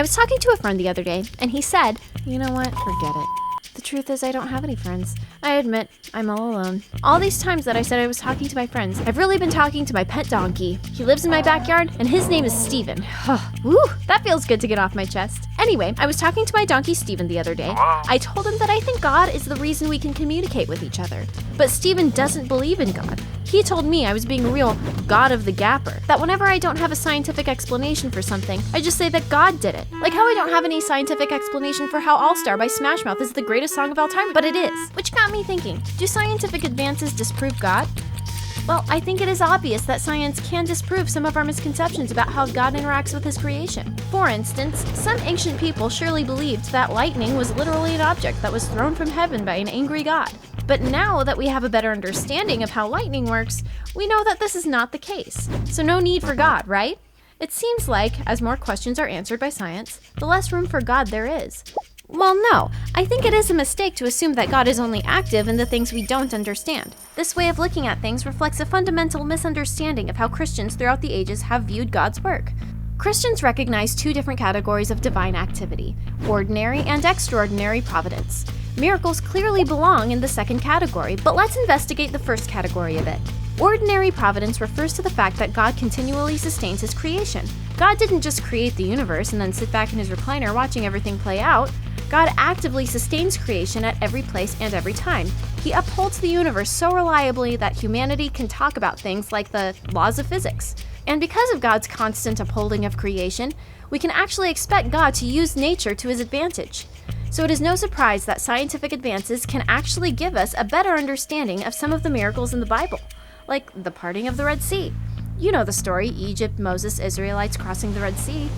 was talking to a friend the other day, and he said, "You know what? Forget it. The truth is I don't have any friends. I admit, I'm all alone." All these times that I said I was talking to my friends, I've really been talking to my pet donkey. He lives in my backyard, and his name is Steven. Woo, that feels good to get off my chest. Anyway, I was talking to my donkey Steven the other day. I told him that I think God is the reason we can communicate with each other. But Steven doesn't believe in God. He told me I was being a real God of the Gapper, that whenever I don't have a scientific explanation for something, I just say that God did it. Like how I don't have any scientific explanation for how All Star by Smash Mouth is the greatest song of all time, but it is. Which got me thinking, do scientific advances disprove God? Well, I think it is obvious that science can disprove some of our misconceptions about how God interacts with his creation. For instance, some ancient people surely believed that lightning was literally an object that was thrown from heaven by an angry God. But now that we have a better understanding of how lightning works, we know that this is not the case. So no need for God, right? It seems like, as more questions are answered by science, the less room for God there is. Well, no, I think it is a mistake to assume that God is only active in the things we don't understand. This way of looking at things reflects a fundamental misunderstanding of how Christians throughout the ages have viewed God's work. Christians recognize two different categories of divine activity: ordinary and extraordinary providence. Miracles clearly belong in the second category, but let's investigate the first category a bit. Ordinary providence refers to the fact that God continually sustains his creation. God didn't just create the universe and then sit back in his recliner watching everything play out. God actively sustains creation at every place and every time. He upholds the universe so reliably that humanity can talk about things like the laws of physics. And because of God's constant upholding of creation, we can actually expect God to use nature to his advantage. So it is no surprise that scientific advances can actually give us a better understanding of some of the miracles in the Bible, like the parting of the Red Sea. You know the story: Egypt, Moses, Israelites crossing the Red Sea.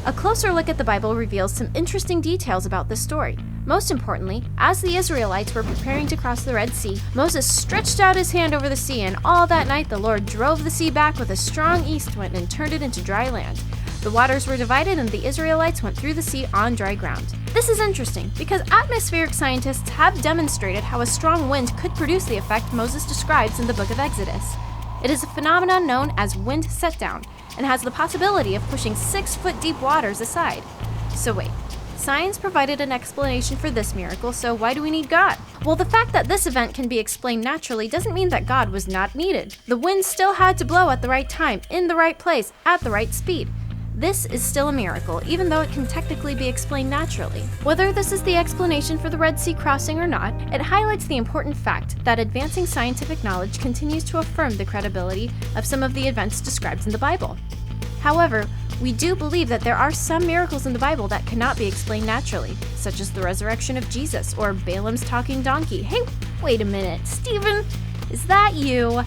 A closer look at the Bible reveals some interesting details about this story. Most importantly, as the Israelites were preparing to cross the Red Sea, Moses stretched out his hand over the sea, and all that night the Lord drove the sea back with a strong east wind and turned it into dry land. The waters were divided and the Israelites went through the sea on dry ground. This is interesting because atmospheric scientists have demonstrated how a strong wind could produce the effect Moses describes in the book of Exodus. It is a phenomenon known as wind set-down and has the possibility of pushing 6-foot deep waters aside. So wait, science provided an explanation for this miracle, so why do we need God? Well, the fact that this event can be explained naturally doesn't mean that God was not needed. The wind still had to blow at the right time, in the right place, at the right speed. This is still a miracle, even though it can technically be explained naturally. Whether this is the explanation for the Red Sea crossing or not, it highlights the important fact that advancing scientific knowledge continues to affirm the credibility of some of the events described in the Bible. However, we do believe that there are some miracles in the Bible that cannot be explained naturally, such as the resurrection of Jesus or Balaam's talking donkey. Hey, wait a minute, Steven, is that you?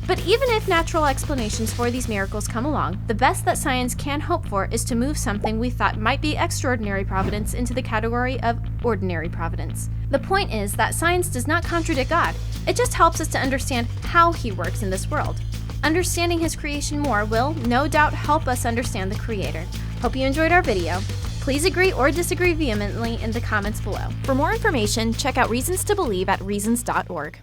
But even if natural explanations for these miracles come along, the best that science can hope for is to move something we thought might be extraordinary providence into the category of ordinary providence. The point is that science does not contradict God. It just helps us to understand how he works in this world. Understanding his creation more will, no doubt, help us understand the Creator. Hope you enjoyed our video. Please agree or disagree vehemently in the comments below. For more information, check out Reasons to Believe at reasons.org.